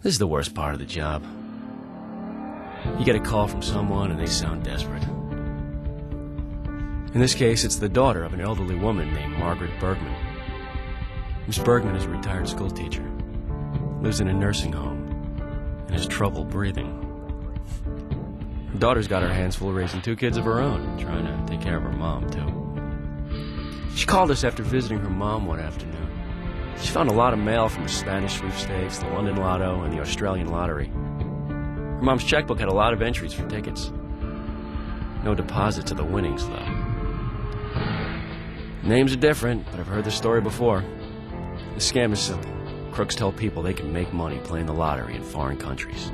This is the worst part of the job. You get a call from someone and they sound desperate. In this case, it's the daughter of an elderly woman named Margaret Bergman. Miss Bergman is a retired school teacher, lives in a nursing home, and has trouble breathing. Her daughter's got her hands full raising 2 kids of her own, trying to take care of her mom, too. She called us after visiting her mom one afternoon. She found a lot of mail from the Spanish sweepstakes, the London Lotto, and the Australian lottery. Her mom's checkbook had a lot of entries for tickets. No deposits of the winnings, though. Names are different, but I've heard this story before. The scam is simple. Crooks tell people they can make money playing the lottery in foreign countries.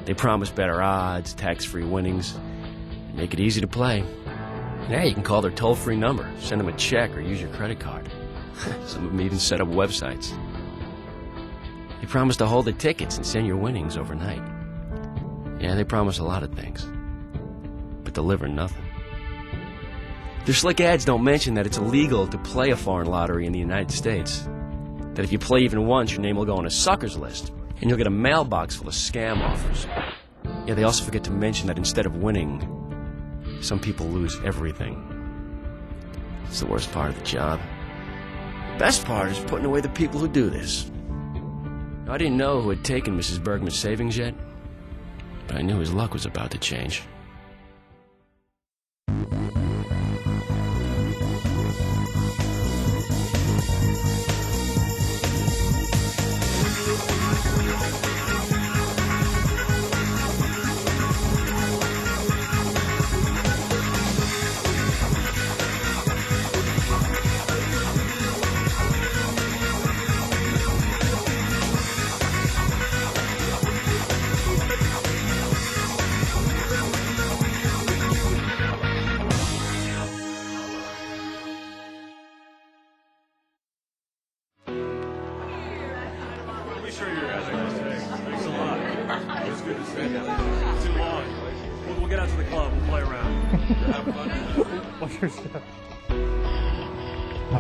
They promise better odds, tax-free winnings, and make it easy to play. And hey, you can call their toll-free number, send them a check, or use your credit card. Some of them even set up websites. They promise to hold the tickets and send your winnings overnight. Yeah, they promise a lot of things, but deliver nothing. Their slick ads don't mention that it's illegal to play a foreign lottery in the United States. That if you play even once, your name will go on a suckers list, and you'll get a mailbox full of scam offers. Yeah, they also forget to mention that instead of winning, some people lose everything. It's the worst part of the job. The best part is putting away the people who do this. I didn't know who had taken Mrs. Bergman's savings yet, but I knew his luck was about to change. Too long. We'll get out to the club. We'll play around. What's your step?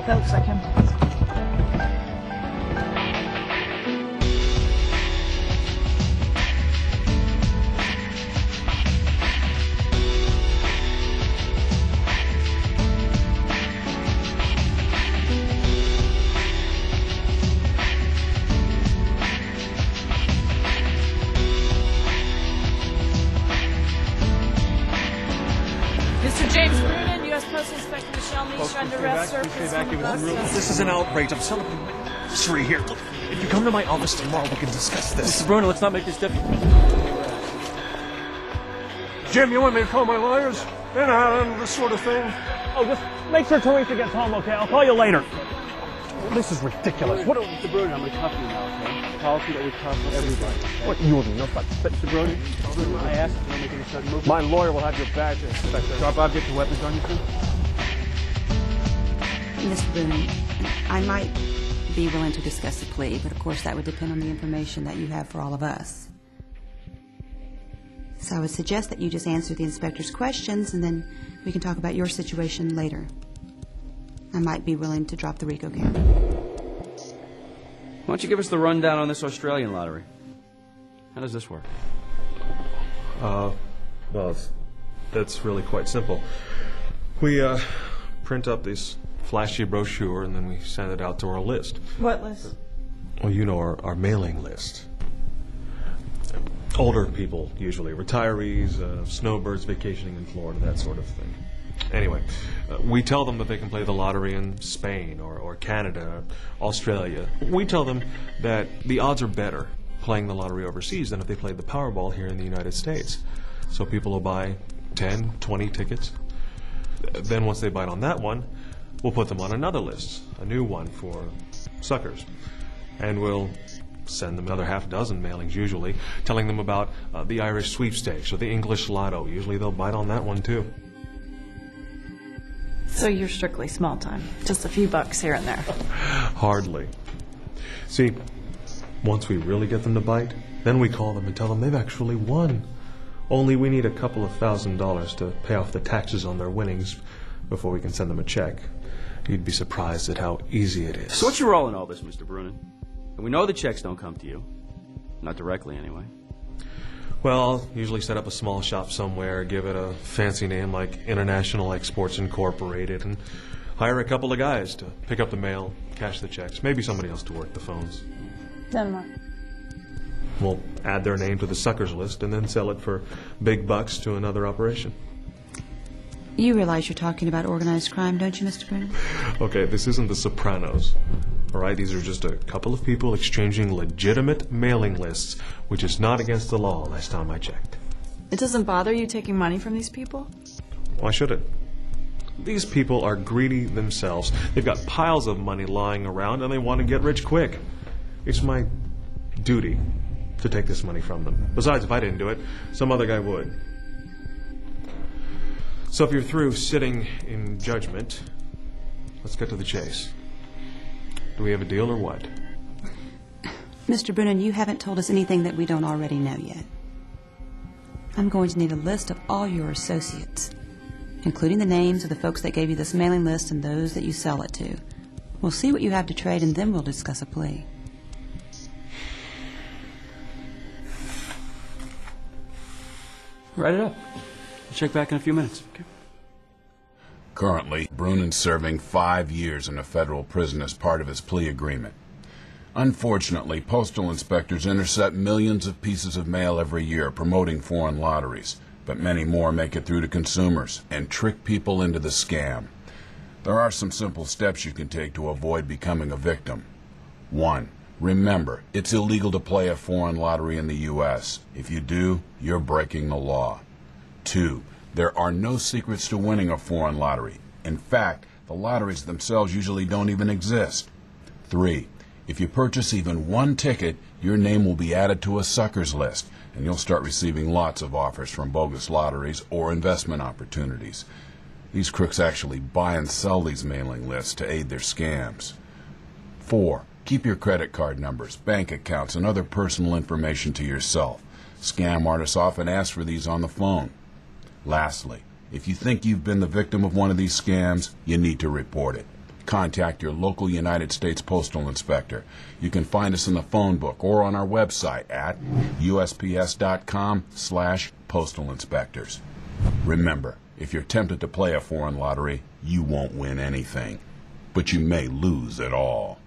Phil, second. Mr. James Brunin, U.S. Postal Inspection Service, trying to arrest her for some This is an outrage. I'm celebrating my anniversary here. Look, if you come to my office tomorrow, we can discuss this. Mr. Bruno, let's not make this difficult. Jim, you want me to call my lawyers? They're not on this sort of thing. Oh, just make sure Teresa gets home, okay? I'll call you later. This is ridiculous. What? Mr. Brunin, I'm going to cuff you now, okay? Policy that we cuff everybody. What you will do? No, but Mr. Brunin, I asked you to make any sudden movement. My lawyer will have your badge, Inspector. Sharp objects and weapons on you, too? Mr. Boone, I might be willing to discuss a plea, but of course that would depend on the information that you have for all of us. So I would suggest that you just answer the inspector's questions, and then we can talk about your situation later. I might be willing to drop the RICO count. Why don't you give us the rundown on this Australian lottery? How does this work? Well, that's really quite simple. We print up this flashy brochure and then we send it out to our list. What list? Well, you know, our mailing list. Older people, usually. Retirees, snowbirds vacationing in Florida, that sort of thing. Anyway, we tell them that they can play the lottery in Spain or Canada, Australia. We tell them that the odds are better playing the lottery overseas than if they played the Powerball here in the United States. So people will buy 10, 20 tickets. Then once they bite on that one, we'll put them on another list, a new one for suckers. And we'll send them another half dozen mailings usually, telling them about the Irish sweepstakes or the English lotto. Usually they'll bite on that one too. So you're strictly small time, just a few bucks here and there. Hardly. See, once we really get them to bite, then we call them and tell them they've actually won. Only we need a couple of $1,000s to pay off the taxes on their winnings before we can send them a check. You'd be surprised at how easy it is. So what's your role in all this, Mr. Brunin? And we know the checks don't come to you. Not directly, anyway. Well, I'll usually set up a small shop somewhere, give it a fancy name like International Exports Incorporated, and hire a couple of guys to pick up the mail, cash the checks, maybe somebody else to work the phones. Denmark. We'll add their name to the suckers list and then sell it for big bucks to another operation. You realize you're talking about organized crime, don't you, Mr. Brennan? Okay, this isn't The Sopranos. All right, these are just a couple of people exchanging legitimate mailing lists, which is not against the law last time I checked. It doesn't bother you taking money from these people? Why should it? These people are greedy themselves. They've got piles of money lying around and they want to get rich quick. It's my duty to take this money from them. Besides, if I didn't do it, some other guy would. So if you're through sitting in judgment, let's get to the chase. Do we have a deal or what? Mr. Brennan, you haven't told us anything that we don't already know yet. I'm going to need a list of all your associates, including the names of the folks that gave you this mailing list and those that you sell it to. We'll see what you have to trade, and then we'll discuss a plea. Write it up. I'll check back in a few minutes. Okay. Currently, Brunen's serving 5 years in a federal prison as part of his plea agreement. Unfortunately, postal inspectors intercept millions of pieces of mail every year promoting foreign lotteries, but many more make it through to consumers and trick people into the scam. There are some simple steps you can take to avoid becoming a victim. 1. Remember, it's illegal to play a foreign lottery in the U.S. If you do, you're breaking the law. 2. There are no secrets to winning a foreign lottery. In fact, the lotteries themselves usually don't even exist. 3. If you purchase even one ticket, your name will be added to a suckers list, and you'll start receiving lots of offers from bogus lotteries or investment opportunities. These crooks actually buy and sell these mailing lists to aid their scams. 4. Keep your credit card numbers, bank accounts, and other personal information to yourself. Scam artists often ask for these on the phone. Lastly, if you think you've been the victim of one of these scams, you need to report it. Contact your local United States Postal Inspector. You can find us in the phone book or on our website at usps.com/postal inspectors. Remember, if you're tempted to play a foreign lottery, you won't win anything, but you may lose it all.